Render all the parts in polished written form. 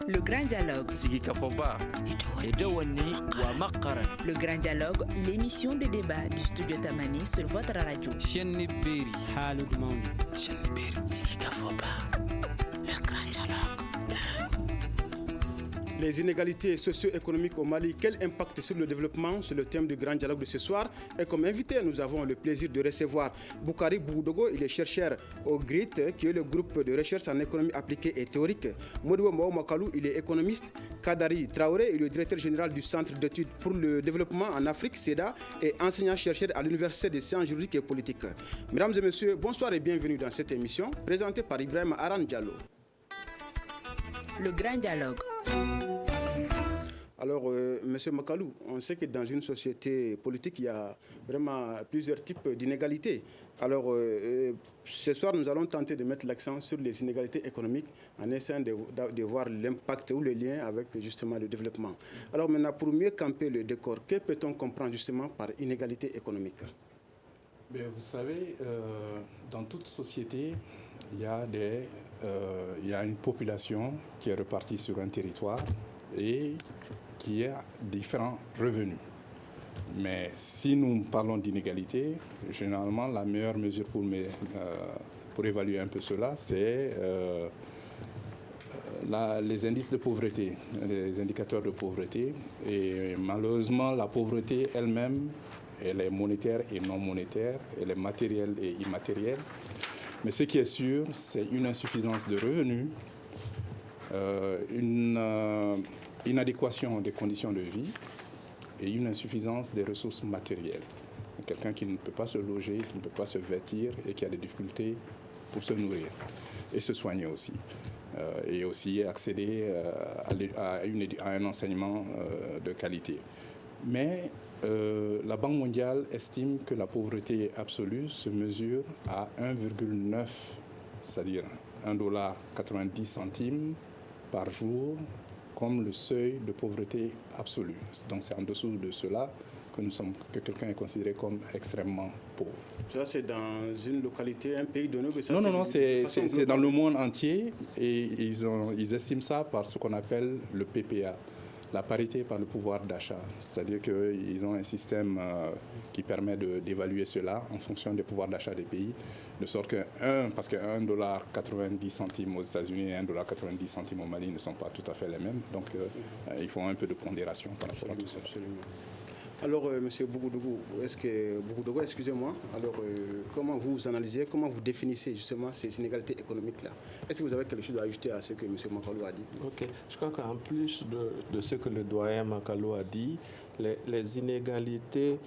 Le Grand Dialogue. Sigi Kafoba. Edouani Wamakaran. Le Grand Dialogue, l'émission de débat du studio Tamani sur votre radio. Chenni Beri. Halud Mauni. Chenni Beri. Sigi Kafoba. Le Grand Dialogue. Les inégalités socio-économiques au Mali, quel impact sur le développement? C'est le thème du Grand Dialogue de ce soir. Et comme invité, nous avons le plaisir de recevoir Boukari Boudogo, il est chercheur au GRIT, qui est le groupe de recherche en économie appliquée et théorique. Modibo Makalou, il est économiste. Kadari Traoré, il est le directeur général du Centre d'études pour le développement en Afrique, CEDA, et enseignant-chercheur à l'Université des sciences juridiques et politiques. Mesdames et messieurs, bonsoir et bienvenue dans cette émission, présentée par Ibrahim Aran Diallo. Le Grand Dialogue. Alors, Monsieur Makalou, on sait que dans une société politique, il y a vraiment plusieurs types d'inégalités. Alors, ce soir, nous allons tenter de mettre l'accent sur les inégalités économiques en essayant de voir l'impact ou le lien avec justement le développement. Alors maintenant, pour mieux camper le décor, que peut-on comprendre justement par inégalité économique? Bien, vous savez, dans toute société, il y a une population qui est répartie sur un territoire et qui a différents revenus. Mais si nous parlons d'inégalité, généralement, la meilleure mesure pour évaluer un peu cela, c'est les indices de pauvreté, les indicateurs de pauvreté. Et malheureusement, la pauvreté elle-même, elle est monétaire et non monétaire, elle est matérielle et immatérielle. Mais ce qui est sûr, c'est une insuffisance de revenus, une inadéquation des conditions de vie et une insuffisance des ressources matérielles. Quelqu'un qui ne peut pas se loger, qui ne peut pas se vêtir et qui a des difficultés pour se nourrir et se soigner aussi. Et aussi accéder à un enseignement de qualité. Mais la Banque mondiale estime que la pauvreté absolue se mesure à 1,9, c'est-à-dire $1,90 par jour, comme le seuil de pauvreté absolue. Donc c'est en dessous de cela que quelqu'un est considéré comme extrêmement pauvre. Ça, c'est dans une localité, un pays donné? Non, c'est dans le monde entier et ils estiment ça par ce qu'on appelle le PPA, la parité par le pouvoir d'achat. C'est-à-dire qu'ils ont un système qui permet d'évaluer cela en fonction des pouvoirs d'achat des pays, de sorte que parce que $1,90 aux États-Unis et $1,90 au Mali ne sont pas tout à fait les mêmes. Donc il faut un peu de pondération par rapport à tout ça. Absolument. Alors, Monsieur Bougoudogou, excusez-moi. Alors, comment vous analysez, comment vous définissez justement ces inégalités économiques-là? Est-ce que vous avez quelque chose à ajouter à ce que M. Makalou a dit? Ok, je crois qu'en plus de ce que le doyen Makalou a dit, les inégalités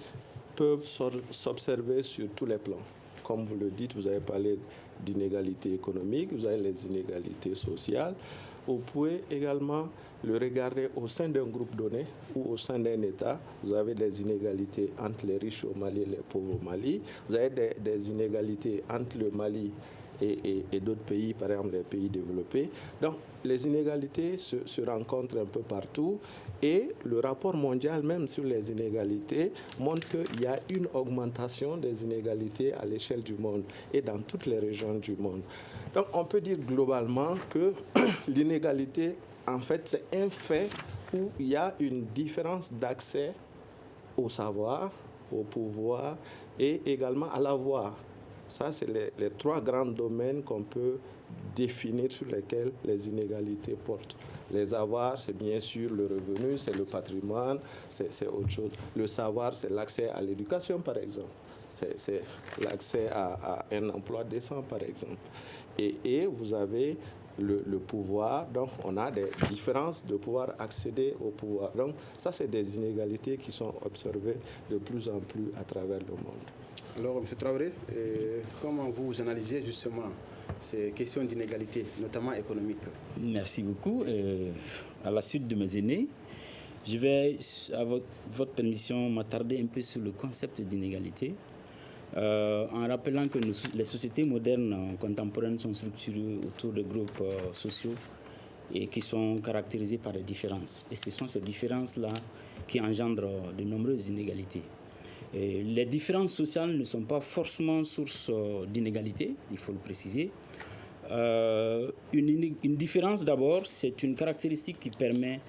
peuvent s'observer sur tous les plans. Comme vous le dites, vous avez parlé d'inégalités économiques, vous avez les inégalités sociales. Vous pouvez également le regarder au sein d'un groupe donné ou au sein d'un État. Vous avez des inégalités entre les riches au Mali et les pauvres au Mali. Vous avez des inégalités entre le Mali et d'autres pays, par exemple les pays développés. Donc les inégalités se rencontrent un peu partout et le rapport mondial même sur les inégalités montre qu'il y a une augmentation des inégalités à l'échelle du monde et dans toutes les régions du monde. Donc on peut dire globalement que l'inégalité, en fait, c'est un fait où il y a une différence d'accès au savoir, au pouvoir et également à l'avoir. Ça, c'est les trois grands domaines qu'on peut définir sur lesquels les inégalités portent. Les avoirs, c'est bien sûr le revenu, c'est le patrimoine, c'est autre chose. Le savoir, c'est l'accès à l'éducation, par exemple. C'est l'accès à un emploi décent, par exemple. Et vous avez le pouvoir, donc on a des différences de pouvoir accéder au pouvoir. Donc ça, c'est des inégalités qui sont observées de plus en plus à travers le monde. Alors, M. Traoré, comment vous analysez justement ces questions d'inégalité, notamment économiques? Merci beaucoup. À la suite de mes aînés, je vais, à votre permission, m'attarder un peu sur le concept d'inégalité, en rappelant que les sociétés modernes contemporaines sont structurées autour de groupes sociaux et qui sont caractérisés par des différences. Et ce sont ces différences-là qui engendrent de nombreuses inégalités. Et les différences sociales ne sont pas forcément source d'inégalité, il faut le préciser. Une différence d'abord, c'est une caractéristique qui permet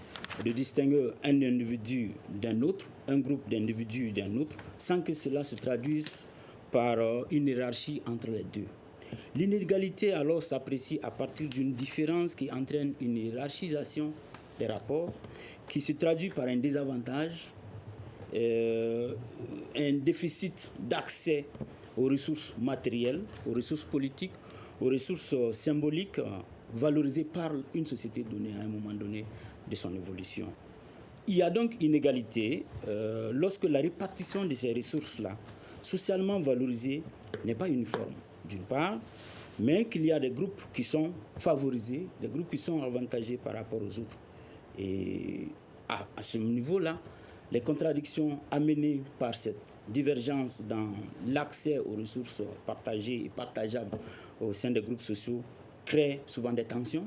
de distinguer un individu d'un autre, un groupe d'individus d'un autre, sans que cela se traduise par une hiérarchie entre les deux. L'inégalité alors s'apprécie à partir d'une différence qui entraîne une hiérarchisation des rapports, qui se traduit par un désavantage, un déficit d'accès aux ressources matérielles, aux ressources politiques, aux ressources symboliques valorisées par une société donnée à un moment donné de son évolution. Il y a donc inégalité lorsque la répartition de ces ressources-là, socialement valorisées, n'est pas uniforme, d'une part, mais qu'il y a des groupes qui sont favorisés, des groupes qui sont avantagés par rapport aux autres. Et à ce niveau-là, les contradictions amenées par cette divergence dans l'accès aux ressources partagées et partageables au sein des groupes sociaux créent souvent des tensions.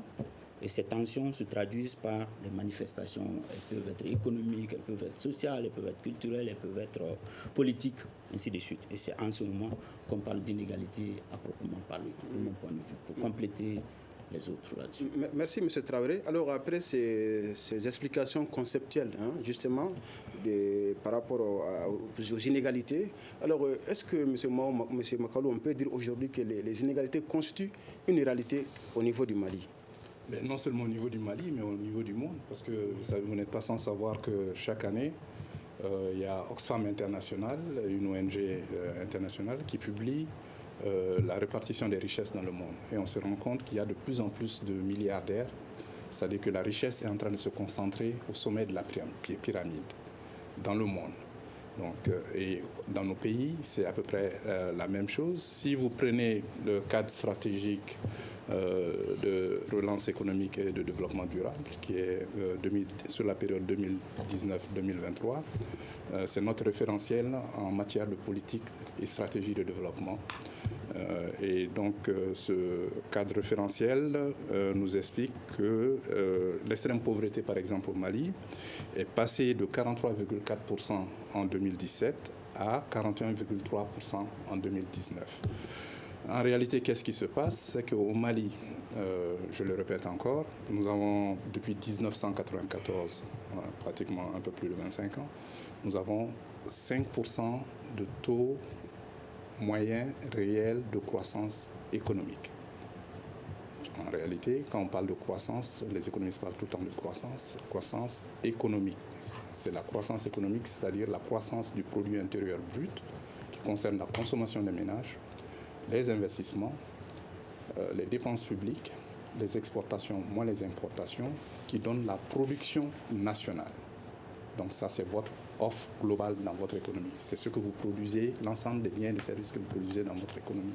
Et ces tensions se traduisent par des manifestations. Elles peuvent être économiques, elles peuvent être sociales, elles peuvent être culturelles, elles peuvent être politiques, ainsi de suite. Et c'est en ce moment qu'on parle d'inégalité à proprement parler, de mon point de vue, pour compléter les autres là-dessus. Merci, M. Traoré. Alors, après ces explications conceptuelles, justement, par rapport aux inégalités, alors, est-ce que, M. Makalou, on peut dire aujourd'hui que les inégalités constituent une réalité au niveau du Mali ? Mais non seulement au niveau du Mali, mais au niveau du monde, parce que vous n'êtes pas sans savoir que chaque année, il y a Oxfam International, une ONG internationale, qui publie la répartition des richesses dans le monde. Et on se rend compte qu'il y a de plus en plus de milliardaires, c'est-à-dire que la richesse est en train de se concentrer au sommet de la pyramide dans le monde. Donc, et dans nos pays, c'est à peu près la même chose. Si vous prenez le cadre stratégique de relance économique et de développement durable, qui est sur la période 2019-2023, c'est notre référentiel en matière de politique et stratégie de développement. Et donc, ce cadre référentiel nous explique que l'extrême pauvreté, par exemple, au Mali, est passée de 43,4% en 2017 à 41,3% en 2019. En réalité, qu'est-ce qui se passe? C'est qu'au Mali, je le répète encore, nous avons, depuis 1994, pratiquement un peu plus de 25 ans, nous avons 5% de taux moyen réel de croissance économique. En réalité, quand on parle de croissance, les économistes parlent tout le temps de croissance économique. C'est la croissance économique, c'est-à-dire la croissance du produit intérieur brut qui concerne la consommation des ménages, les investissements, les dépenses publiques, les exportations moins les importations, qui donnent la production nationale. Donc ça, c'est votre offre globale dans votre économie. C'est ce que vous produisez, l'ensemble des biens et des services que vous produisez dans votre économie.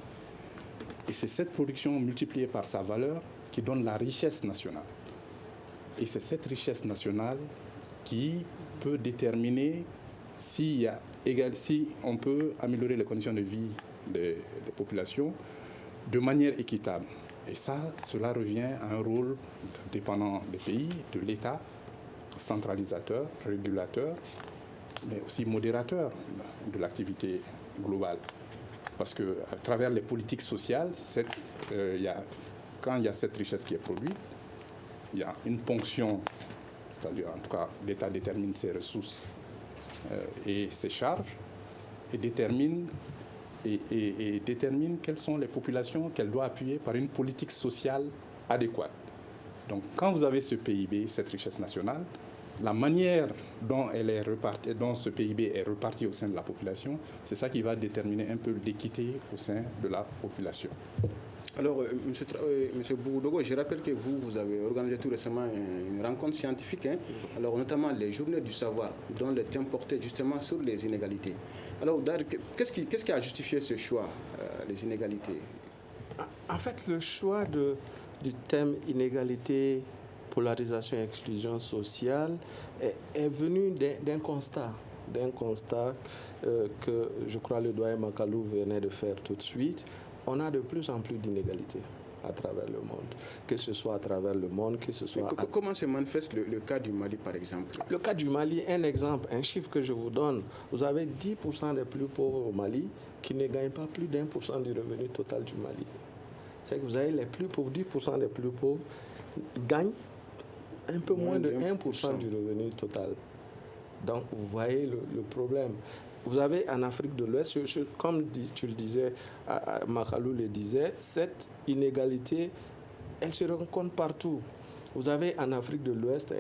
Et c'est cette production multipliée par sa valeur qui donne la richesse nationale. Et c'est cette richesse nationale qui peut déterminer si on peut améliorer les conditions de vie des populations de manière équitable. Et ça, cela revient à un rôle dépendant des pays, de l'État, centralisateur, régulateur, mais aussi modérateur de l'activité globale. Parce qu'à travers les politiques sociales, quand il y a cette richesse qui est produite, il y a une ponction, c'est-à-dire en tout cas l'État détermine ses ressources et ses charges et détermine quelles sont les populations qu'elle doit appuyer par une politique sociale adéquate. Donc quand vous avez ce PIB, cette richesse nationale, la manière dont ce PIB est reparti au sein de la population, c'est ça qui va déterminer un peu l'équité au sein de la population. Alors, M. Boudogo, je rappelle que vous avez organisé tout récemment une rencontre scientifique, alors notamment les journées du savoir, dont le thème portait justement sur les inégalités. Alors, qu'est-ce qui a justifié ce choix, les inégalités? En fait, le choix du thème inégalité, polarisation et exclusion sociale est venu d'un constat que je crois le doyen Makalou venait de faire tout de suite. On a de plus en plus d'inégalités à travers le monde, que ce soit à travers le monde, que ce soit... Comment se manifeste le cas du Mali, par exemple? Le cas du Mali, un exemple, un chiffre que je vous donne, vous avez 10% des plus pauvres au Mali qui ne gagnent pas plus d'1% du revenu total du Mali. C'est que vous avez les plus pauvres, 10% des plus pauvres gagnent un peu moins de 1% du revenu total. Donc, vous voyez le problème. Vous avez en Afrique de l'Ouest, comme tu le disais, Makalou le disait, cette inégalité, elle se rencontre partout. Vous avez en Afrique de l'Ouest,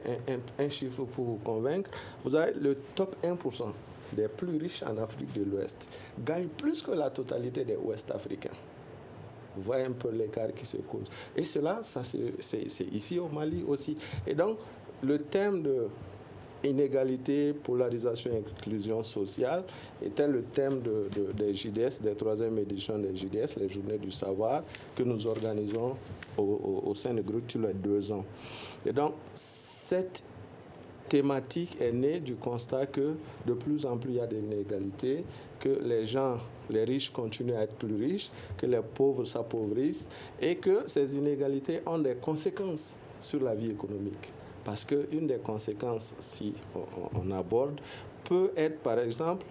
un chiffre pour vous convaincre, vous avez le top 1% des plus riches en Afrique de l'Ouest gagnent plus que la totalité des Ouest-Africains. Vous voyez un peu l'écart qui se cause. Et cela, c'est ici au Mali aussi. Et donc, le thème de inégalité, polarisation et inclusion sociale était le thème des JDS, des 3e éditions des JDS, les Journées du Savoir, que nous organisons au sein du groupe tous les 2 ans. Et donc, cette thématique est née du constat que de plus en plus il y a des inégalités, que les riches continuent à être plus riches, que les pauvres s'appauvrissent et que ces inégalités ont des conséquences sur la vie économique. Parce qu'une des conséquences, si on aborde, peut être par exemple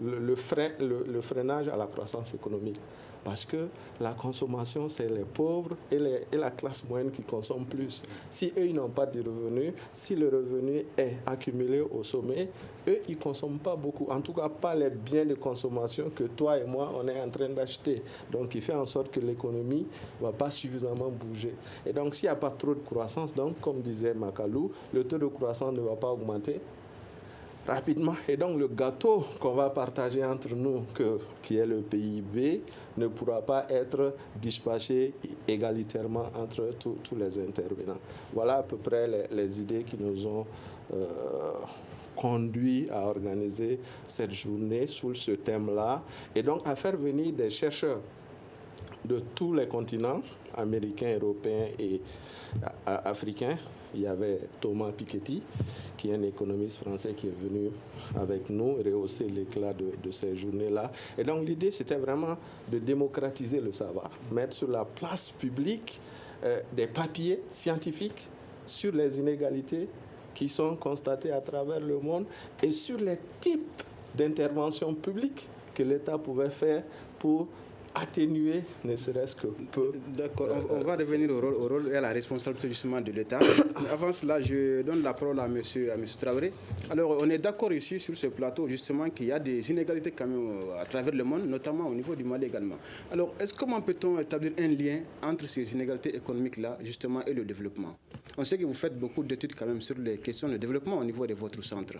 le freinage à la croissance économique. Parce que la consommation, c'est les pauvres et la classe moyenne qui consomment plus. Si eux, ils n'ont pas de revenus, si le revenu est accumulé au sommet, eux, ils ne consomment pas beaucoup. En tout cas, pas les biens de consommation que toi et moi, on est en train d'acheter. Donc, il fait en sorte que l'économie ne va pas suffisamment bouger. Et donc, s'il n'y a pas trop de croissance, donc, comme disait Makalou, le taux de croissance ne va pas augmenter rapidement. Et donc, le gâteau qu'on va partager entre nous, qui est le PIB, ne pourra pas être dispatché égalitairement entre tous les intervenants. Voilà à peu près les idées qui nous ont conduit à organiser cette journée sous ce thème-là, et donc à faire venir des chercheurs de tous les continents, américains, européens et africains. Il y avait Thomas Piketty, qui est un économiste français qui est venu avec nous rehausser l'éclat de ces journées-là. Et donc l'idée, c'était vraiment de démocratiser le savoir, mettre sur la place publique des papiers scientifiques sur les inégalités qui sont constatées à travers le monde et sur les types d'interventions publiques que l'État pouvait faire pour atténuer, ne serait-ce que peu. D'accord, on va revenir au rôle et à la responsabilité justement de l'État. Mais avant cela, je donne la parole à monsieur Traoré. Alors, on est d'accord ici sur ce plateau justement qu'il y a des inégalités quand même à travers le monde, notamment au niveau du Mali également. Alors, comment peut-on établir un lien entre ces inégalités économiques-là justement et le développement? On sait que vous faites beaucoup d'études quand même sur les questions de développement au niveau de votre centre.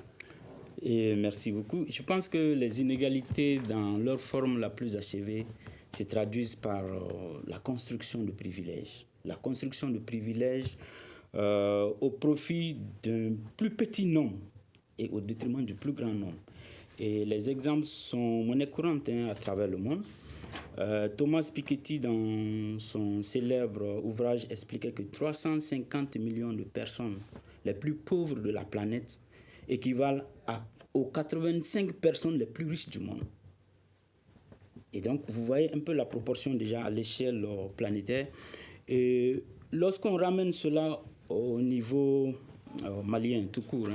Et merci beaucoup. Je pense que les inégalités dans leur forme la plus achevée se traduisent par la construction de privilèges. La construction de privilèges au profit d'un plus petit nombre et au détriment du plus grand nombre. Et les exemples sont monnaie courante à travers le monde. Thomas Piketty, dans son célèbre ouvrage, expliquait que 350 millions de personnes les plus pauvres de la planète équivalent aux 85 personnes les plus riches du monde. Et donc, vous voyez un peu la proportion déjà à l'échelle planétaire. Et lorsqu'on ramène cela au niveau malien tout court,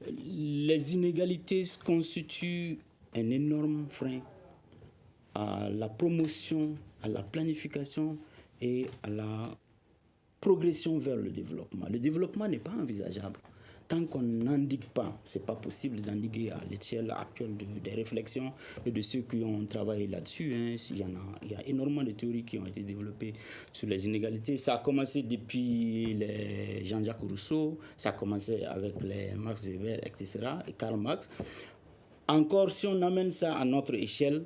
les inégalités constituent un énorme frein à la promotion, à la planification et à la progression vers le développement. Le développement n'est pas envisageable tant qu'on n'endigue pas. Ce n'est pas possible d'endiguer à l'échelle actuelle des réflexions et de ceux qui ont travaillé là-dessus. Il y a énormément de théories qui ont été développées sur les inégalités. Ça a commencé depuis les Jean-Jacques Rousseau, ça a commencé avec les Max Weber, etc., et Karl Marx. Encore, si on amène ça à notre échelle,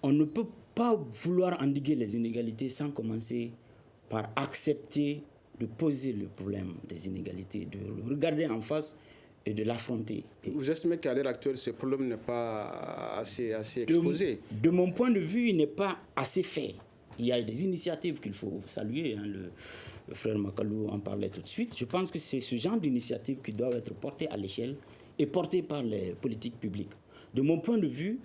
on ne peut pas vouloir endiguer les inégalités sans commencer par accepter de poser le problème des inégalités, de le regarder en face et de l'affronter. Vous estimez qu'à l'heure actuelle, ce problème n'est pas assez exposé? De mon point de vue, il n'est pas assez fait. Il y a des initiatives qu'il faut saluer. Le frère Makalou en parlait tout de suite. Je pense que c'est ce genre d'initiatives qui doivent être portées à l'échelle et portées par les politiques publiques. De mon point de vue,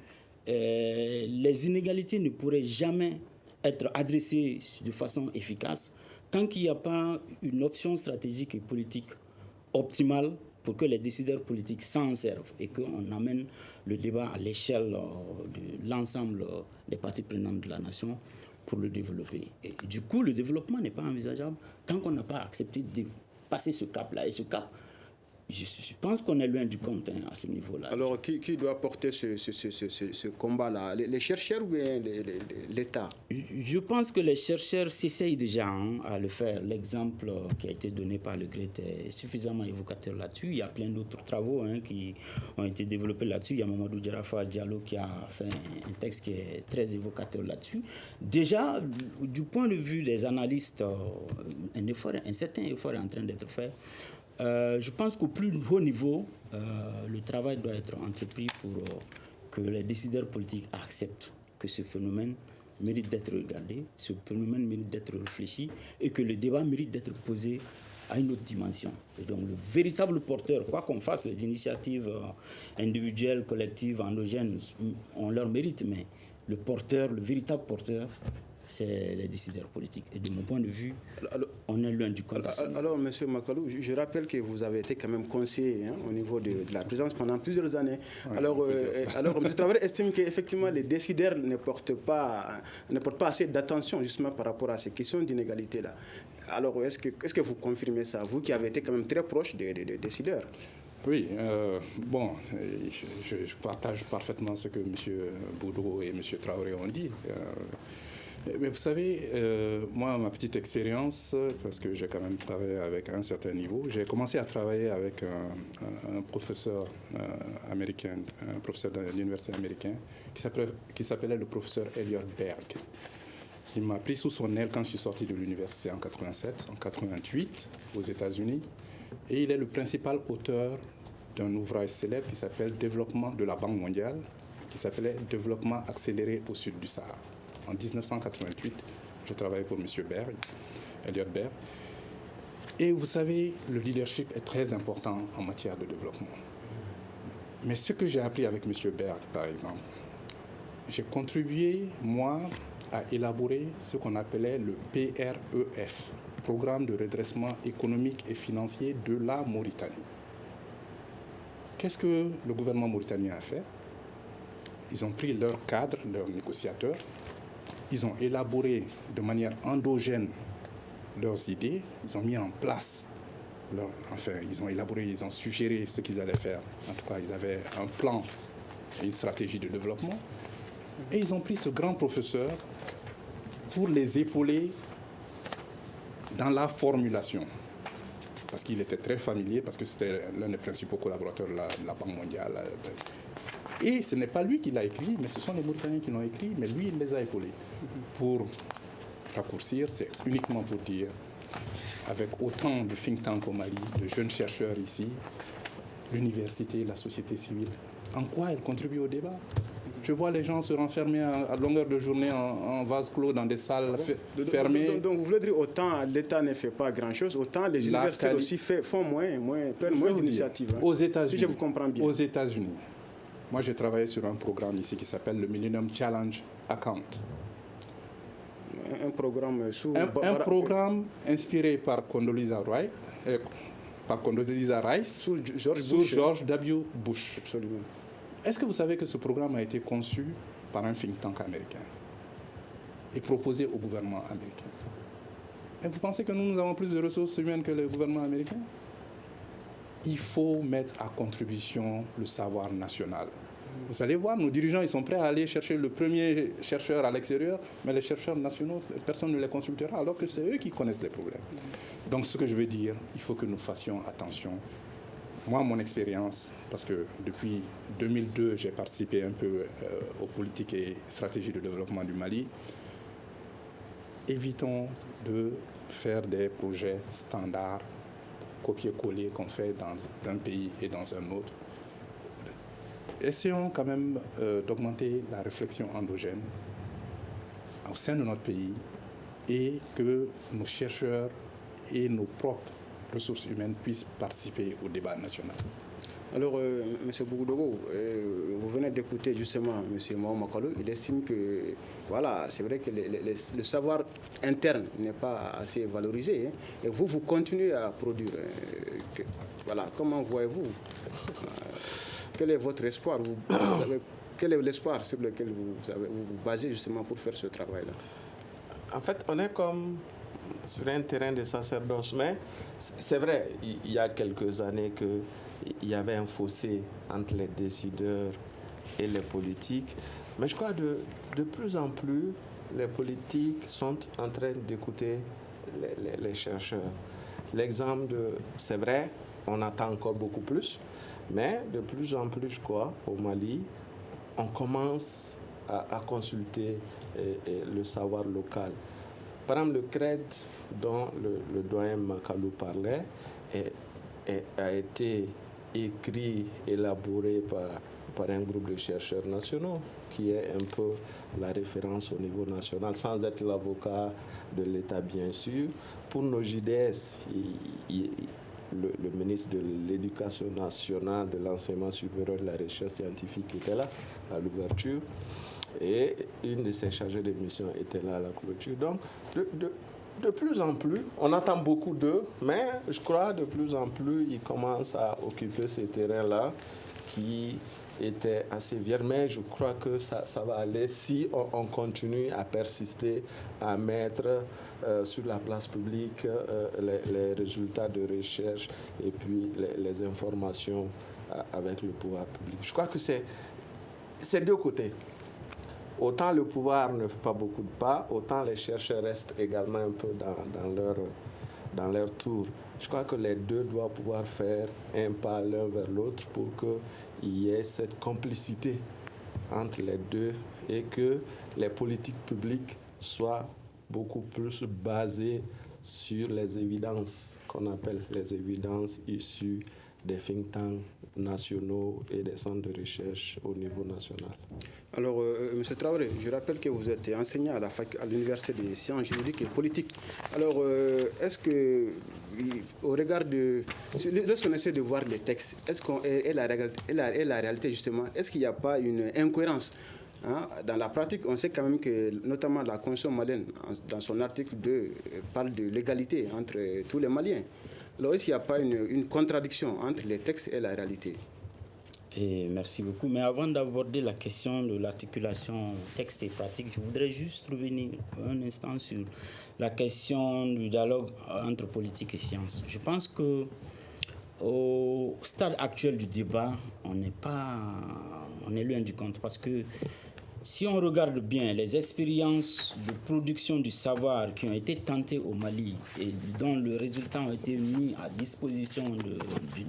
les inégalités ne pourraient jamais être adressées de façon efficace tant qu'il n'y a pas une option stratégique et politique optimale pour que les décideurs politiques s'en servent et qu'on amène le débat à l'échelle de l'ensemble des parties prenantes de la nation, pour le développer. Et du coup, le développement n'est pas envisageable tant qu'on n'a pas accepté de passer ce cap-là. Et ce cap, je pense qu'on est loin du compte à ce niveau-là. Alors, qui doit porter ce combat-là? Les chercheurs ou bien l'État? Je pense que les chercheurs s'essayent déjà à le faire. L'exemple qui a été donné par le GRET est suffisamment évocateur là-dessus. Il y a plein d'autres travaux qui ont été développés là-dessus. Il y a Mamadou Diarafa Diallo qui a fait un texte qui est très évocateur là-dessus. Déjà, du point de vue des analystes, un certain effort est en train d'être fait. Je pense qu'au plus haut niveau, le travail doit être entrepris pour que les décideurs politiques acceptent que ce phénomène mérite d'être regardé, ce phénomène mérite d'être réfléchi et que le débat mérite d'être posé à une autre dimension. Et donc le véritable porteur, quoi qu'on fasse, les initiatives individuelles, collectives, endogènes ont leur mérite, mais le porteur, le véritable porteur, c'est les décideurs politiques. Et de mon point de vue, on est loin du compte. Alors, M. Makalou, je rappelle que vous avez été quand même conseiller au niveau de la présidence pendant plusieurs années. Ouais, alors, M. Traoré estime qu'effectivement, les décideurs ne portent pas assez d'attention justement par rapport à ces questions d'inégalité-là. Alors, est-ce que vous confirmez ça, vous qui avez été quand même très proche des décideurs? Oui, je partage parfaitement ce que M. Boudreau et M. Traoré ont dit. Mais vous savez, moi, ma petite expérience, parce que j'ai quand même travaillé avec un certain niveau, j'ai commencé à travailler avec un professeur américain, un professeur de l'université américaine, qui s'appelait le professeur Elliot Berg. Il m'a pris sous son aile quand je suis sorti de l'université en 87, en 88, aux États-Unis, et il est le principal auteur d'un ouvrage célèbre qui s'appelle Développement de la Banque mondiale, qui s'appelait Développement accéléré au sud du Sahara. En 1988, j'ai travaillé pour M. Berg, Elliot Berg. Et vous savez, le leadership est très important en matière de développement. Mais ce que j'ai appris avec M. Berg, par exemple, j'ai contribué, moi, à élaborer ce qu'on appelait le PREF, Programme de redressement économique et financier de la Mauritanie. Qu'est-ce que le gouvernement mauritanien a fait? Ils ont pris leur cadre, leurs négociateurs, ils ont élaboré de manière endogène leurs idées, ils ont mis en place, ils ont élaboré, ils ont suggéré ce qu'ils allaient faire. En tout cas, ils avaient un plan et une stratégie de développement. Et ils ont pris ce grand professeur pour les épauler dans la formulation. Parce qu'il était très familier, parce que c'était l'un des principaux collaborateurs de la Banque mondiale. Et ce n'est pas lui qui l'a écrit, mais ce sont les Mauritaniens qui l'ont écrit, mais lui, il les a épaulés. Pour raccourcir, c'est uniquement pour dire, avec autant de think tanks au Mali, de jeunes chercheurs ici, l'université, la société civile, en quoi elle contribue au débat? Je vois les gens se renfermer à longueur de journée en vase clos dans des salles fermées. Donc vous voulez dire autant l'État ne fait pas grand-chose, autant les universités aussi font prennent moins d'initiatives. Aux États-Unis, si je vous comprends bien. Aux États-Unis, moi j'ai travaillé sur un programme ici qui s'appelle le Millennium Challenge Account. Un programme un programme inspiré par Condoleezza Rice, sous George W. Bush. Absolument. Est-ce que vous savez que ce programme a été conçu par un think tank américain et proposé au gouvernement américain? Et vous pensez que nous avons plus de ressources humaines que le gouvernement américain? Il faut mettre à contribution le savoir national. Vous allez voir, nos dirigeants, ils sont prêts à aller chercher le premier chercheur à l'extérieur, mais les chercheurs nationaux, personne ne les consultera, alors que c'est eux qui connaissent les problèmes. Donc, ce que je veux dire, il faut que nous fassions attention. Moi, mon expérience, parce que depuis 2002, j'ai participé un peu aux politiques et stratégies de développement du Mali, évitons de faire des projets standards, copier-coller qu'on fait dans un pays et dans un autre. Essayons quand même d'augmenter la réflexion endogène au sein de notre pays et que nos chercheurs et nos propres ressources humaines puissent participer au débat national. Alors, M. Boudreau, vous venez d'écouter justement M. Mohamed Makalou. Il estime que, voilà, c'est vrai que le savoir interne n'est pas assez valorisé. Et vous continuez à produire. Voilà, comment voyez-vous quel est votre espoir? Quel est l'espoir sur lequel vous basez justement pour faire ce travail-là? En fait, on est comme sur un terrain de sacerdoce, mais c'est vrai, il y a quelques années qu'il y avait un fossé entre les décideurs et les politiques, mais je crois que de plus en plus, les politiques sont en train d'écouter les chercheurs. L'exemple c'est vrai, on attend encore beaucoup plus, mais de plus en plus, je crois, au Mali, on commence à consulter le savoir local. Par exemple, le CRED dont le doyen Makalou parlait a été écrit, élaboré par un groupe de chercheurs nationaux qui est un peu la référence au niveau national, sans être l'avocat de l'État, bien sûr. Pour nos JDS, le ministre de l'Éducation nationale, de l'enseignement supérieur et de la recherche scientifique était là à l'ouverture. Et une de ses chargées de mission était là à la clôture. Donc, de plus en plus, on attend beaucoup d'eux, mais je crois de plus en plus, ils commencent à occuper ces terrains-là qui étaient assez vierges. Mais je crois que ça va aller si on continue à persister, à mettre sur la place publique les résultats de recherche et puis les informations avec le pouvoir public. Je crois que c'est deux côtés. Autant le pouvoir ne fait pas beaucoup de pas, autant les chercheurs restent également un peu dans leur tour. Je crois que les deux doivent pouvoir faire un pas l'un vers l'autre pour qu'il y ait cette complicité entre les deux et que les politiques publiques soient beaucoup plus basées sur les évidences qu'on appelle les évidences issues des think tanks nationaux et des centres de recherche au niveau national. Alors, M. Traoré, je rappelle que vous êtes enseignant à l'Université des sciences juridiques et politiques. Alors, est-ce que, au regard de... Lorsqu'on essaie de voir les textes, est-ce qu'on est la réalité, justement, est-ce qu'il n'y a pas une incohérence? Dans la pratique, on sait quand même que, notamment la Constitution malienne, dans son article 2, parle de l'égalité entre tous les Maliens. Alors, est-ce qu'il n'y a pas une contradiction entre les textes et la réalité? Et merci beaucoup. Mais avant d'aborder la question de l'articulation texte et pratique, je voudrais juste revenir un instant sur la question du dialogue entre politique et science. Je pense que au stade actuel du débat, on est loin du compte parce que si on regarde bien les expériences de production du savoir qui ont été tentées au Mali et dont le résultat ont été mis à disposition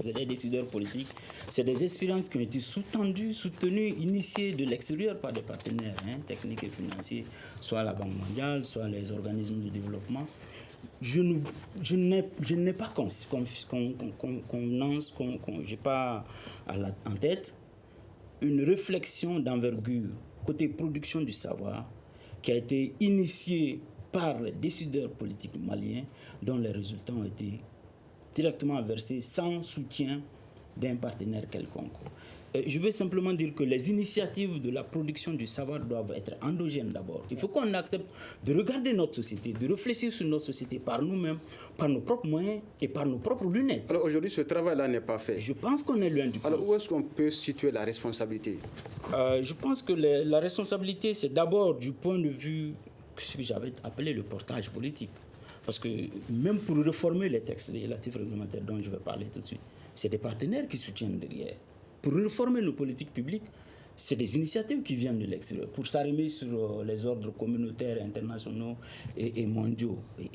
des décideurs politiques, c'est des expériences qui ont été soutenues, initiées de l'extérieur par des partenaires techniques et financiers, soit la Banque mondiale, soit les organismes de développement. Je n'ai pas j'ai pas en tête une réflexion d'envergure côté production du savoir qui a été initiée par les décideurs politiques maliens dont les résultats ont été directement versés sans soutien d'un partenaire quelconque. Je veux simplement dire que les initiatives de la production du savoir doivent être endogènes d'abord. Il faut qu'on accepte de regarder notre société, de réfléchir sur notre société par nous-mêmes, par nos propres moyens et par nos propres lunettes. Alors aujourd'hui, ce travail-là n'est pas fait. Je pense qu'on est loin du compte. Alors où est-ce qu'on peut situer la responsabilité? Je pense que la responsabilité, c'est d'abord du point de vue ce que j'avais appelé le portage politique. Parce que même pour réformer les textes législatifs réglementaires dont je vais parler tout de suite, c'est des partenaires qui soutiennent derrière. Pour réformer nos politiques publiques, c'est des initiatives qui viennent de l'extérieur, pour s'arrimer sur les ordres communautaires, internationaux et mondiaux. Et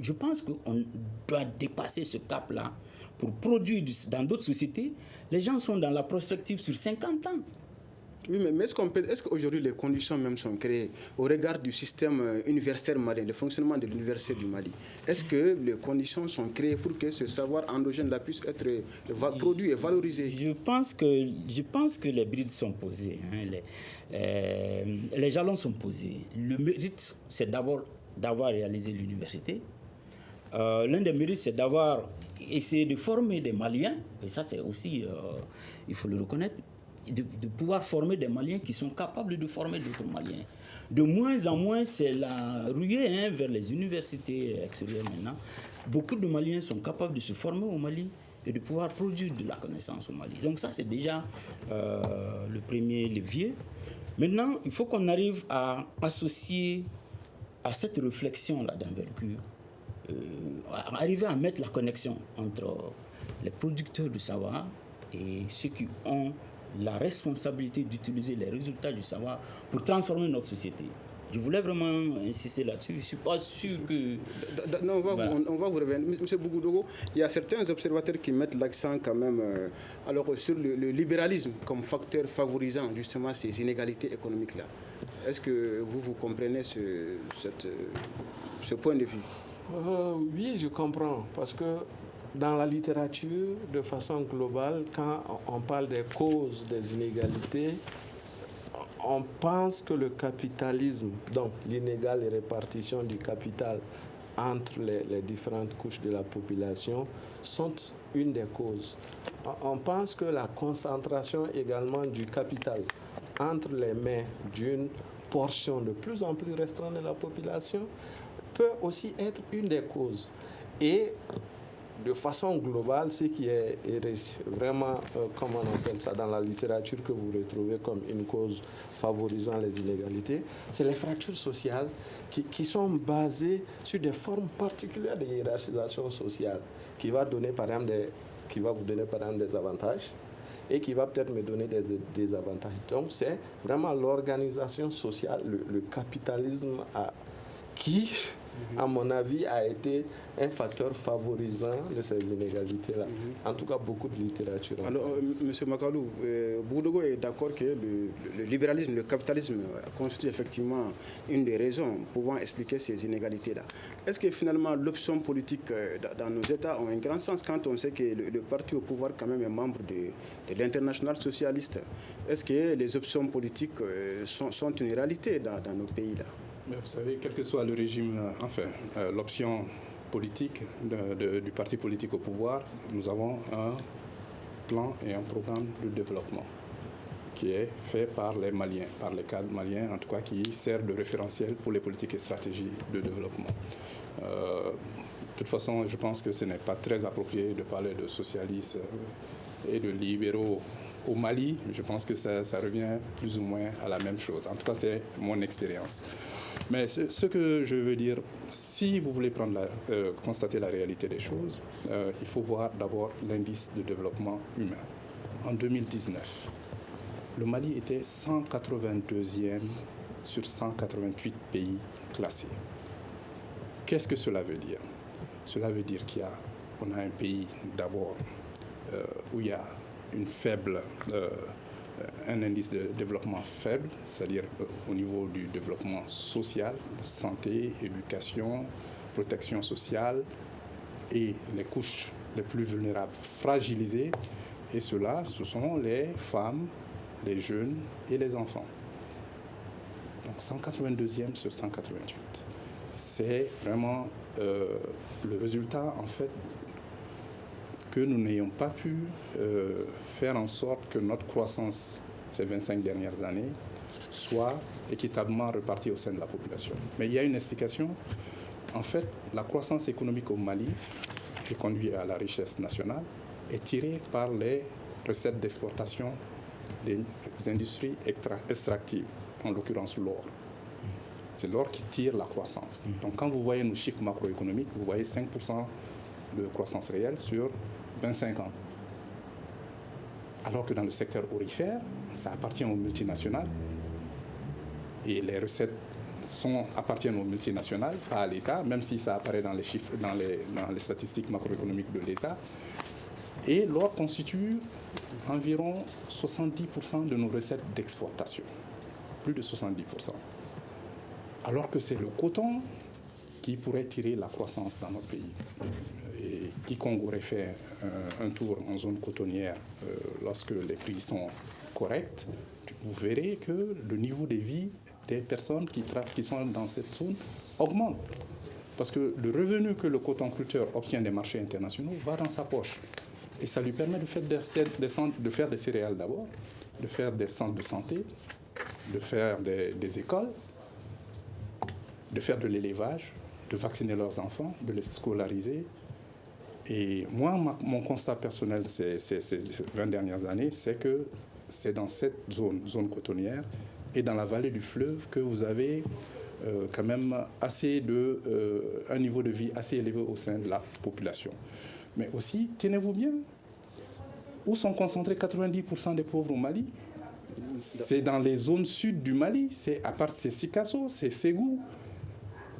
je pense qu'on doit dépasser ce cap-là pour produire dans d'autres sociétés. Les gens sont dans la prospective sur 50 ans. Oui, mais est-ce qu'aujourd'hui les conditions même sont créées au regard du système universitaire malien, le fonctionnement de l'université du Mali? Est-ce que les conditions sont créées pour que ce savoir endogène puisse être produit et valorisé? Je pense que les brides sont posées, les jalons sont posés. Le mérite, c'est d'abord d'avoir réalisé l'université. L'un des mérites, c'est d'avoir essayé de former des Maliens, et ça c'est aussi, il faut le reconnaître, de pouvoir former des Maliens qui sont capables de former d'autres Maliens. De moins en moins, c'est la ruée vers les universités extérieures maintenant. Beaucoup de Maliens sont capables de se former au Mali et de pouvoir produire de la connaissance au Mali. Donc ça, c'est déjà le premier levier. Maintenant, il faut qu'on arrive à associer à cette réflexion-là d'envergure, arriver à mettre la connexion entre les producteurs du savoir et ceux qui ont la responsabilité d'utiliser les résultats du savoir pour transformer notre société. Je voulais vraiment insister là-dessus. Je ne suis pas sûr que... Non, on va vous revenir. Monsieur Bougoudogho, il y a certains observateurs qui mettent l'accent quand même sur le libéralisme comme facteur favorisant justement ces inégalités économiques-là. Est-ce que vous comprenez ce point de vue? Oui, je comprends. Parce que dans la littérature, de façon globale, quand on parle des causes des inégalités, on pense que le capitalisme, donc l'inégale répartition du capital entre les différentes couches de la population, sont une des causes. On pense que la concentration également du capital entre les mains d'une portion de plus en plus restreinte de la population peut aussi être une des causes. Et de façon globale, ce qui est vraiment, comment on appelle ça, dans la littérature que vous retrouvez comme une cause favorisant les inégalités, c'est les fractures sociales qui sont basées sur des formes particulières de hiérarchisation sociale qui va vous donner par exemple des avantages et qui va peut-être me donner des désavantages. Donc c'est vraiment l'organisation sociale, le capitalisme qui, à mon avis, a été un facteur favorisant de ces inégalités-là. En tout cas, beaucoup de littérature. Alors, M. Makalou, Bougoudogho est d'accord que le libéralisme, le capitalisme constitue effectivement une des raisons pouvant expliquer ces inégalités-là. Est-ce que finalement l'option politique dans nos États a un grand sens quand on sait que le parti au pouvoir quand même est membre de l'international socialiste? Est-ce que les options politiques sont une réalité dans nos pays-là? Mais vous savez, quel que soit le régime, l'option politique du parti politique au pouvoir, nous avons un plan et un programme de développement qui est fait par les Maliens, par les cadres maliens, en tout cas, qui sert de référentiel pour les politiques et stratégies de développement. De toute façon, je pense que ce n'est pas très approprié de parler de socialistes et de libéraux au Mali. Je pense que ça revient plus ou moins à la même chose. En tout cas, c'est mon expérience. Mais ce que je veux dire, si vous voulez constater la réalité des choses, il faut voir d'abord l'indice de développement humain. En 2019, le Mali était 182e sur 188 pays classés. Qu'est-ce que cela veut dire? Cela veut dire qu'on a un pays d'abord où il y a un indice de développement faible, c'est-à-dire au niveau du développement social, santé, éducation, protection sociale et les couches les plus vulnérables fragilisées. Et cela, ce sont les femmes, les jeunes et les enfants. Donc 182e sur 188. C'est vraiment le résultat, en fait, que nous n'ayons pas pu faire en sorte que notre croissance ces 25 dernières années soit équitablement répartie au sein de la population. Mais il y a une explication. En fait, la croissance économique au Mali, qui conduit à la richesse nationale, est tirée par les recettes d'exportation des industries extractives, en l'occurrence l'or. C'est l'or qui tire la croissance. Donc quand vous voyez nos chiffres macroéconomiques, vous voyez 5% de croissance réelle sur 25 ans. Alors que dans le secteur aurifère, ça appartient aux multinationales et les recettes appartiennent aux multinationales, pas à l'État, même si ça apparaît dans les chiffres, dans les statistiques macroéconomiques de l'État. Et l'or constitue environ 70% de nos recettes d'exportation, plus de 70%. Alors que c'est le coton qui pourrait tirer la croissance dans notre pays. Et quiconque aurait fait un tour en zone cotonnière lorsque les prix sont corrects, vous verrez que le niveau de vie des personnes qui sont dans cette zone augmente. Parce que le revenu que le cotonculteur obtient des marchés internationaux va dans sa poche. Et ça lui permet de faire des céréales d'abord, de faire des centres de santé, de faire des écoles, de faire de l'élevage, de vacciner leurs enfants, de les scolariser. Et moi, mon constat personnel ces 20 dernières années, c'est que c'est dans cette zone cotonnière et dans la vallée du fleuve que vous avez quand même un niveau de vie assez élevé au sein de la population. Mais aussi, tenez-vous bien, où sont concentrés 90% des pauvres au Mali? C'est dans les zones sud du Mali, à part c'est Sikasso, c'est Ségou,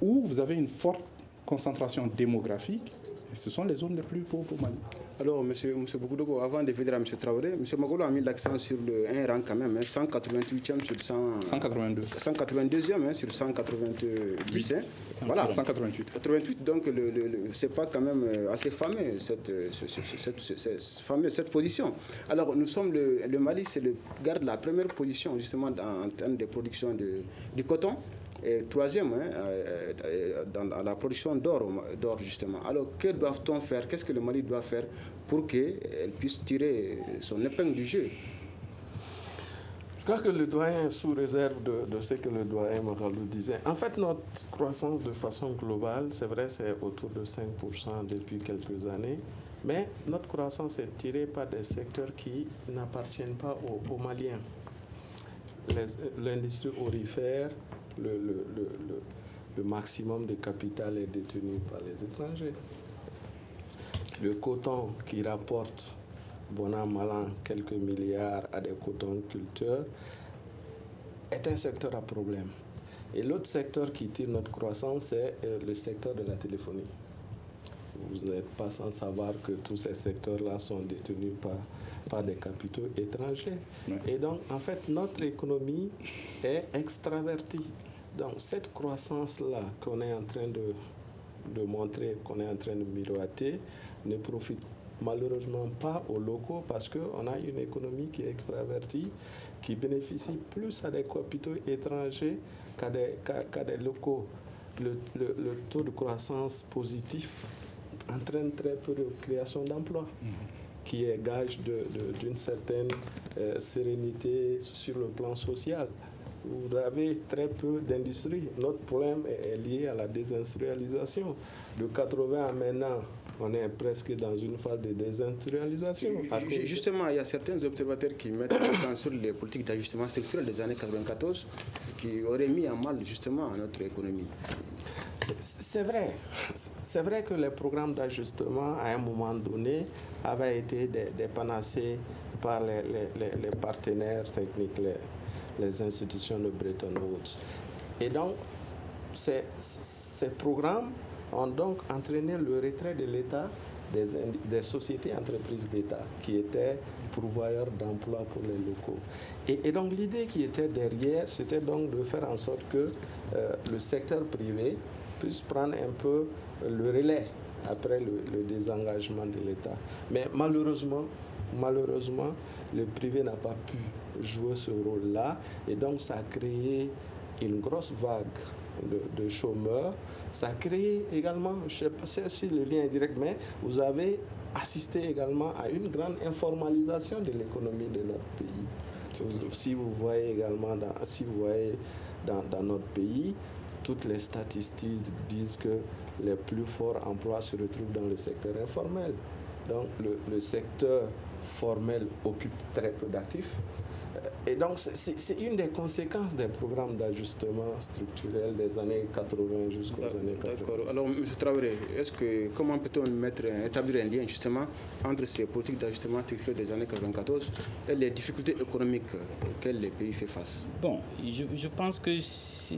où vous avez une forte concentration démographique, et ce sont les zones les plus pauvres au Mali. Alors, M. Bougoudougo, avant de venir à M. Traoré, M. Magolo a mis l'accent sur un rang quand même, 188e sur 182e sur 190. Voilà, 188. 88, donc c'est pas quand même assez fameux, cette position. Alors, nous sommes le Mali, garde la première position justement en termes de production du coton. Et troisième, dans la production d'or justement. Alors, que doit-on faire? Qu'est-ce que le Mali doit faire pour qu'elle puisse tirer son épingle du jeu? Je crois que le doyen, sous réserve de ce que le doyen Magalou disait, en fait, notre croissance de façon globale, c'est vrai, c'est autour de 5% depuis quelques années, mais notre croissance est tirée par des secteurs qui n'appartiennent pas aux Maliens. L'industrie aurifère, le maximum de capital est détenu par les étrangers. Le coton qui rapporte, bon an, mal an, quelques milliards à des cotonculteurs est un secteur à problème. Et l'autre secteur qui tire notre croissance, c'est le secteur de la téléphonie. Vous n'êtes pas sans savoir que tous ces secteurs-là sont détenus par des capitaux étrangers. Ouais. Et donc, en fait, notre économie est extravertie. Donc, cette croissance-là qu'on est en train de montrer, qu'on est en train de miroiter, ne profite malheureusement pas aux locaux parce qu'on a une économie qui est extravertie, qui bénéficie plus à des capitaux étrangers qu'à des locaux. Le taux de croissance positif entraîne très peu de création d'emplois, qui est gage d'une certaine sérénité sur le plan social. Vous avez très peu d'industrie. Notre problème est lié à la désindustrialisation. De 80 à maintenant, on est presque dans une phase de désindustrialisation. Justement, il y a certains observateurs qui mettent l'accent sur les politiques d'ajustement structurel des années 94 qui auraient mis en mal justement notre économie. C'est vrai que les programmes d'ajustement, à un moment donné, avaient été des panacées par les partenaires techniques, les institutions de Bretton Woods. Et donc, ces programmes ont donc entraîné le retrait de l'État des sociétés entreprises d'État qui étaient pourvoyeurs d'emplois pour les locaux. Et donc, l'idée qui était derrière, c'était donc de faire en sorte que le secteur privé puisse prendre un peu le relais après le désengagement de l'État. Mais malheureusement, le privé n'a pas pu jouer ce rôle-là et donc ça a créé une grosse vague de chômeurs. Ça a créé également, je ne sais pas si le lien est direct, mais vous avez assisté également à une grande informalisation de l'économie de notre pays. Si vous voyez également dans notre pays, toutes les statistiques disent que les plus forts emplois se retrouvent dans le secteur informel. Donc le secteur formel occupe très peu d'actifs. Et donc c'est une des conséquences des programmes d'ajustement structurel des années 80 jusqu'aux années 80. D'accord. Alors, M. Traoré, comment peut-on établir un lien justement entre ces politiques d'ajustement structurel des années 94 et les difficultés économiques auxquelles les pays font face? Bon, je pense que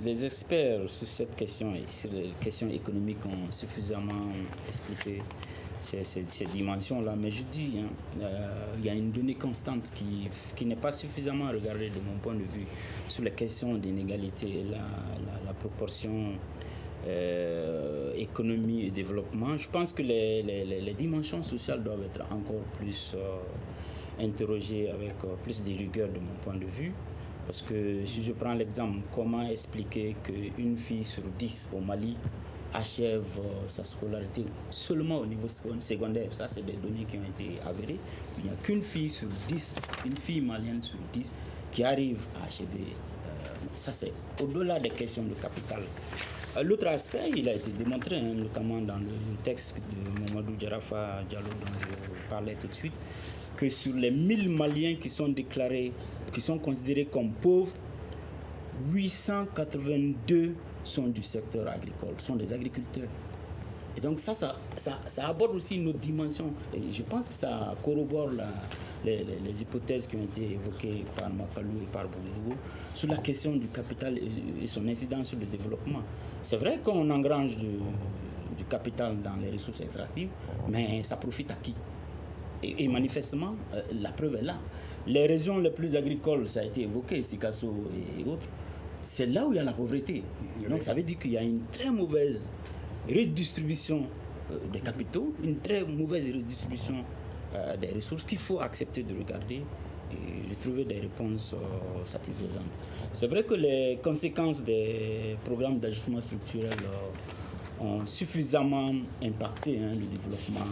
les experts sur cette question et sur les questions économiques ont suffisamment expliqué ces dimensions-là, mais je dis, il y a une donnée constante qui n'est pas suffisamment regardée de mon point de vue sur les questions d'inégalité et la proportion économie et développement. Je pense que les dimensions sociales doivent être encore plus interrogées avec plus de rigueur de mon point de vue. Parce que si je prends l'exemple, comment expliquer qu'une fille sur 10 au Mali achève sa scolarité seulement au niveau secondaire? Ça, c'est des données qui ont été avérées. Il n'y a qu'une fille sur 10, une fille malienne sur 10 qui arrive à achever. Ça, c'est au-delà des questions de capital. L'autre aspect, il a été démontré, notamment dans le texte de Mamadou Djarafa Diallo dont je parlais tout de suite, que sur les 1000 Maliens qui sont déclarés, qui sont considérés comme pauvres, 882 sont du secteur agricole, sont des agriculteurs. Et donc ça aborde aussi une autre dimension. Et je pense que ça corrobore les hypothèses qui ont été évoquées par Makalou et par Boudougou sur la question du capital et son incidence sur le développement. C'est vrai qu'on engrange du capital dans les ressources extractives, mais ça profite à qui? Et manifestement, la preuve est là. Les régions les plus agricoles, ça a été évoqué, Sikasso et autres, c'est là où il y a la pauvreté. Donc ça veut dire qu'il y a une très mauvaise redistribution des capitaux, une très mauvaise redistribution des ressources qu'il faut accepter de regarder et de trouver des réponses satisfaisantes. C'est vrai que les conséquences des programmes d'ajustement structurel ont suffisamment impacté le développement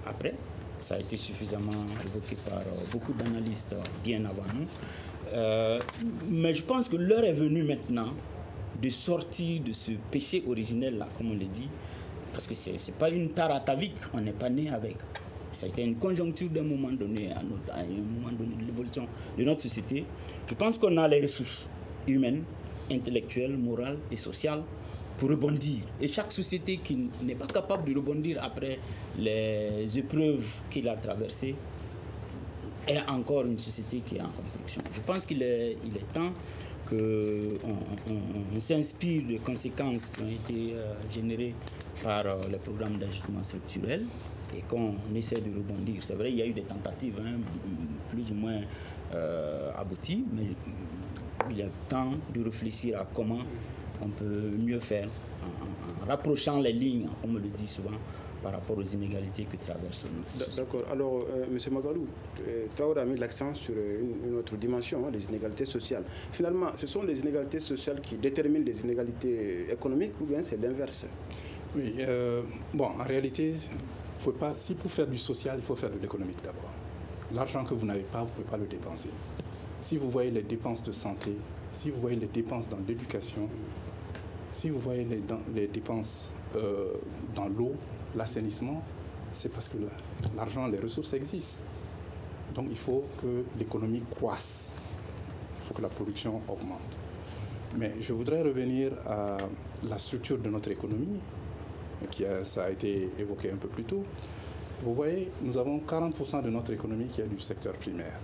après. Ça a été suffisamment évoqué par beaucoup d'analystes bien avant nous. Mais je pense que l'heure est venue maintenant de sortir de ce péché originel-là, comme on le dit, parce que ce n'est pas une tare atavique, on n'est pas né avec. Ça a été une conjoncture d'un moment donné, à un moment donné de l'évolution de notre société. Je pense qu'on a les ressources humaines, intellectuelles, morales et sociales pour rebondir. Et chaque société qui n'est pas capable de rebondir après les épreuves qu'il a traversées est encore une société qui est en construction. Je pense qu'il est temps qu'on s'inspire des conséquences qui ont été générées par les programmes d'ajustement structurel et qu'on essaie de rebondir. C'est vrai, il y a eu des tentatives plus ou moins abouties, mais il est temps de réfléchir à comment on peut mieux faire en rapprochant les lignes, comme on le dit souvent, par rapport aux inégalités que traverse notre société. D'accord. Alors, M. Magalou, Traoré a mis l'accent sur une autre dimension, les inégalités sociales. Finalement, ce sont les inégalités sociales qui déterminent les inégalités économiques ou bien c'est l'inverse? Oui, en réalité, si pour faire du social, il faut faire de l'économique d'abord. L'argent que vous n'avez pas, vous ne pouvez pas le dépenser. Si vous voyez les dépenses de santé, si vous voyez les dépenses dans l'éducation, si vous voyez les dépenses dans l'eau, l'assainissement, c'est parce que l'argent, les ressources existent. Donc il faut que l'économie croisse, il faut que la production augmente. Mais je voudrais revenir à la structure de notre économie, ça a été évoqué un peu plus tôt. Vous voyez, nous avons 40% de notre économie qui est du secteur primaire.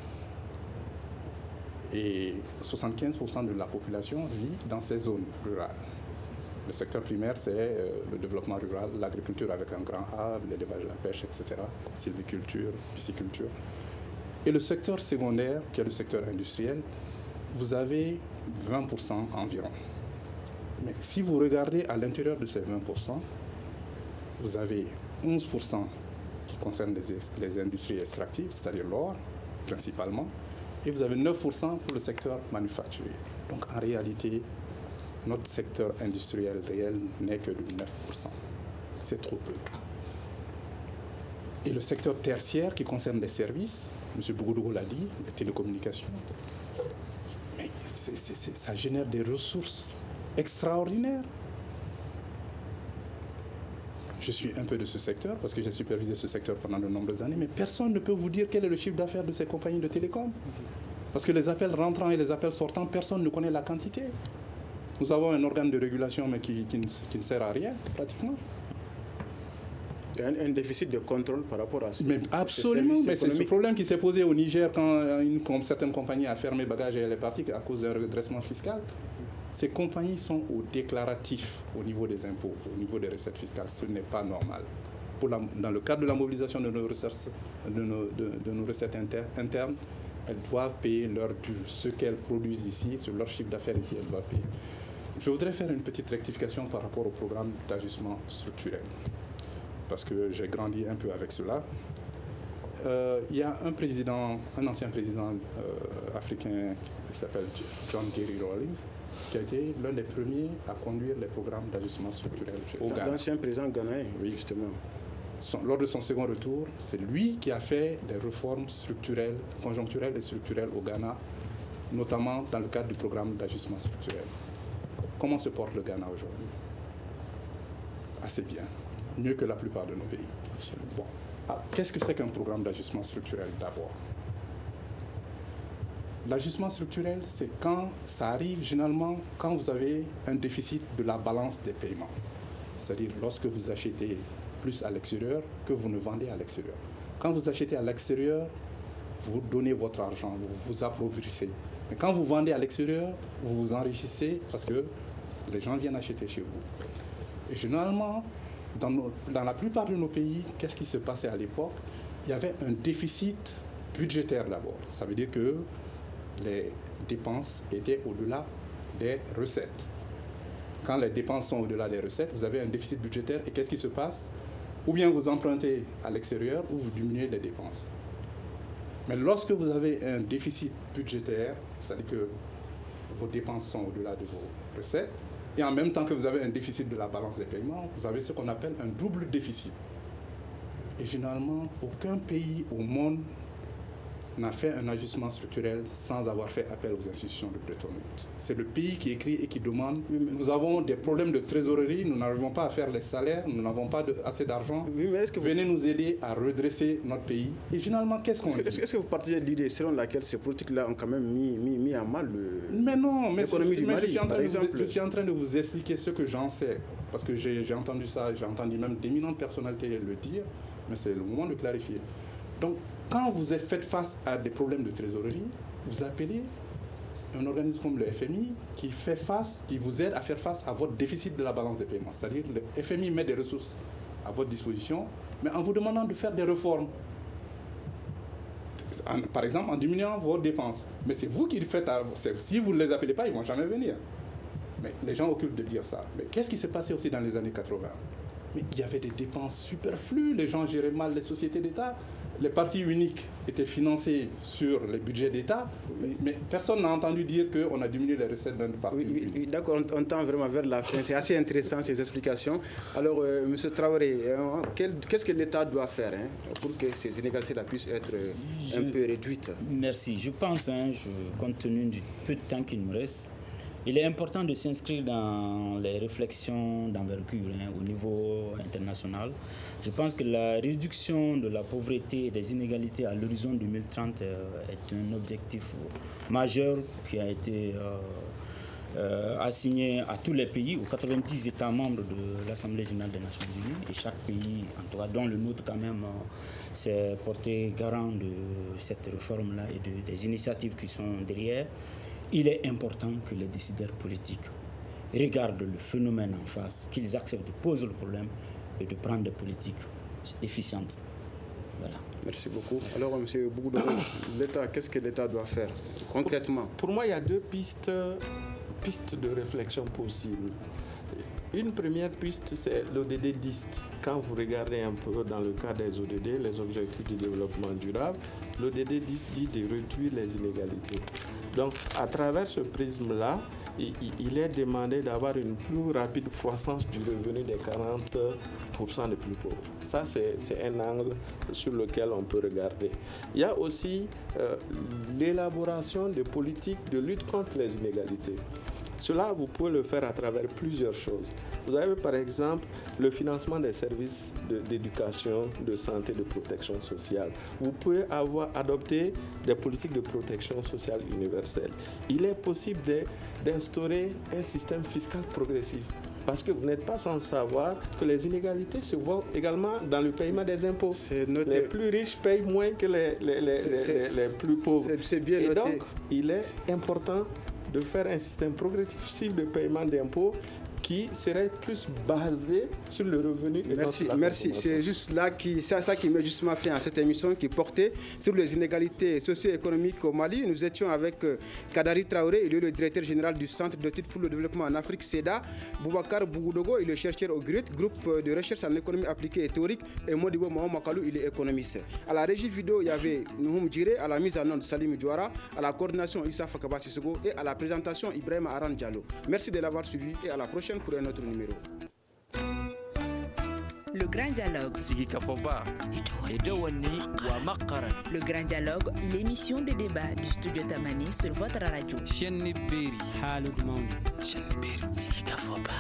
Et 75% de la population vit dans ces zones rurales. Le secteur primaire, c'est le développement rural, l'agriculture avec un grand A, l'élevage, la pêche, etc., sylviculture, pisciculture. Et le secteur secondaire, qui est le secteur industriel, vous avez 20% environ. Mais si vous regardez à l'intérieur de ces 20%, vous avez 11% qui concernent les industries extractives, c'est-à-dire l'or, principalement, et vous avez 9% pour le secteur manufacturier. Donc en réalité, notre secteur industriel réel n'est que de 9%. C'est trop peu. Et le secteur tertiaire qui concerne les services, M. Bougoudou l'a dit, les télécommunications, mais ça génère des ressources extraordinaires. Je suis un peu de ce secteur parce que j'ai supervisé ce secteur pendant de nombreuses années, mais personne ne peut vous dire quel est le chiffre d'affaires de ces compagnies de télécom. Parce que les appels rentrants et les appels sortants, personne ne connaît la quantité. Nous avons un organe de régulation mais qui ne sert à rien, pratiquement. Il y a un déficit de contrôle par rapport à ça. Mais absolument, mais c'est ce problème qui s'est posé au Niger quand certaines compagnies a fermé bagages et elle est partie à cause d'un redressement fiscal. Ces compagnies sont au déclaratif au niveau des impôts, au niveau des recettes fiscales. Ce n'est pas normal. Dans le cadre de la mobilisation de nos recettes internes, elles doivent payer leur dû. Ce qu'elles produisent ici, sur leur chiffre d'affaires ici, elles doivent payer. Je voudrais faire une petite rectification par rapport au programme d'ajustement structurel, parce que j'ai grandi un peu avec cela. Il y a un ancien président africain qui s'appelle John Kerry Rawlings, qui a été l'un des premiers à conduire les programmes d'ajustement structurel au Ghana. L'ancien président ghanéen, oui, justement. Lors de son second retour, c'est lui qui a fait des réformes structurelles, conjoncturelles et structurelles au Ghana, notamment dans le cadre du programme d'ajustement structurel. Comment se porte le Ghana aujourd'hui? Assez bien, mieux que la plupart de nos pays. Bon. Qu'est-ce que c'est qu'un programme d'ajustement structurel d'abord? L'ajustement structurel, c'est quand ça arrive généralement quand vous avez un déficit de la balance des paiements. C'est-à-dire lorsque vous achetez plus à l'extérieur que vous ne vendez à l'extérieur. Quand vous achetez à l'extérieur, vous donnez votre argent, vous vous appauvrissez. Mais quand vous vendez à l'extérieur, vous vous enrichissez parce que les gens viennent acheter chez vous. Et généralement, dans la plupart de nos pays, qu'est-ce qui se passait à l'époque? Il y avait un déficit budgétaire d'abord. Ça veut dire que les dépenses étaient au-delà des recettes. Quand les dépenses sont au-delà des recettes, vous avez un déficit budgétaire et qu'est-ce qui se passe? Ou bien vous empruntez à l'extérieur ou vous diminuez les dépenses. Mais lorsque vous avez un déficit budgétaire, c'est-à-dire que vos dépenses sont au-delà de vos recettes, et en même temps que vous avez un déficit de la balance des paiements, vous avez ce qu'on appelle un double déficit. Et généralement, aucun pays au monde n'a fait un ajustement structurel sans avoir fait appel aux institutions de Bretton Woods. C'est le pays qui écrit et qui demande « Nous avons des problèmes de trésorerie, nous n'arrivons pas à faire les salaires, nous n'avons pas assez d'argent. Venez nous aider à redresser notre pays. » Et généralement, qu'est-ce qu'on dit? Est-ce que vous partagez l'idée selon laquelle ces politiques-là ont quand même mis à mal l'économie du Mali, par exemple? Je suis en train de vous expliquer ce que j'en sais, parce que j'ai entendu ça, j'ai entendu même d'éminentes personnalités le dire, mais c'est le moment de clarifier. Donc, quand vous faites face à des problèmes de trésorerie, vous appelez un organisme comme le FMI qui vous aide à faire face à votre déficit de la balance des paiements. C'est-à-dire le FMI met des ressources à votre disposition, mais en vous demandant de faire des réformes. Par exemple, en diminuant vos dépenses. Mais c'est vous qui le faites. Si vous ne les appelez pas, ils ne vont jamais venir. Mais les gens occupent de dire ça. Mais qu'est-ce qui s'est passé aussi dans les années 80? Mais il y avait des dépenses superflues, les gens géraient mal les sociétés d'État. Les partis uniques étaient financés sur les budgets d'État, mais personne n'a entendu dire qu'on a diminué les recettes d'un parti. Oui, d'accord, on tend vraiment vers la fin. C'est assez intéressant ces explications. Alors, M. Traoré, qu'est-ce que l'État doit faire pour que ces inégalités-là puissent être un peu réduites? Merci. Je pense, compte tenu du peu de temps qu'il nous reste, il est important de s'inscrire dans les réflexions d'envergure au niveau international. Je pense que la réduction de la pauvreté et des inégalités à l'horizon 2030 est un objectif majeur qui a été assigné à tous les pays, aux 90 États membres de l'Assemblée générale des Nations Unies. Et chaque pays, en tout cas dont le nôtre quand même, s'est porté garant de cette réforme-là et des initiatives qui sont derrière. Il est important que les décideurs politiques regardent le phénomène en face, qu'ils acceptent de poser le problème et de prendre des politiques efficientes. Voilà. Merci beaucoup. Alors, M. Bougoudou, l'État, qu'est-ce que l'État doit faire concrètement? Pour moi, il y a deux pistes de réflexion possibles. Une première piste, c'est l'ODD 10. Quand vous regardez un peu dans le cas des ODD, les objectifs du développement durable, l'ODD 10 dit de réduire les inégalités. Donc, à travers ce prisme-là, il est demandé d'avoir une plus rapide croissance du revenu des 40% les plus pauvres. Ça, c'est un angle sur lequel on peut regarder. Il y a aussi l'élaboration de politiques de lutte contre les inégalités. Cela, vous pouvez le faire à travers plusieurs choses. Vous avez par exemple le financement des services d'éducation, de santé, de protection sociale. Vous pouvez adopté des politiques de protection sociale universelle. Il est possible d'instaurer un système fiscal progressif. Parce que vous n'êtes pas sans savoir que les inégalités se voient également dans le paiement des impôts. Les plus riches payent moins que les plus pauvres. C'est bien noté. Et donc, il est important de faire un système progressif de paiement d'impôts qui serait plus basé sur le revenu et merci, non sur la consommation. C'est juste là ça qui met justement fin à cette émission qui portait sur les inégalités socio-économiques au Mali. Nous étions avec Kadari Traoré, il est le directeur général du Centre d'études pour le développement en Afrique, CEDA, Boubacar Bougoudou, il est chercheur au GRIT, groupe de recherche en économie appliquée et théorique, et Modibo Mahom Makalou, il est économiste. À la régie vidéo, il y avait Nouhoum Djiré, à la mise en onde Salim Djouara, à la coordination Issa Fakaba Sissoko et à la présentation Ibrahim Aran Diallo. Merci de l'avoir suivi et à la prochaine pour un autre numéro. Le Grand Dialogue. Sigi Kafoba. Le Grand Dialogue, l'émission des débats du studio Tamani sur votre radio. Sigi Kafoba.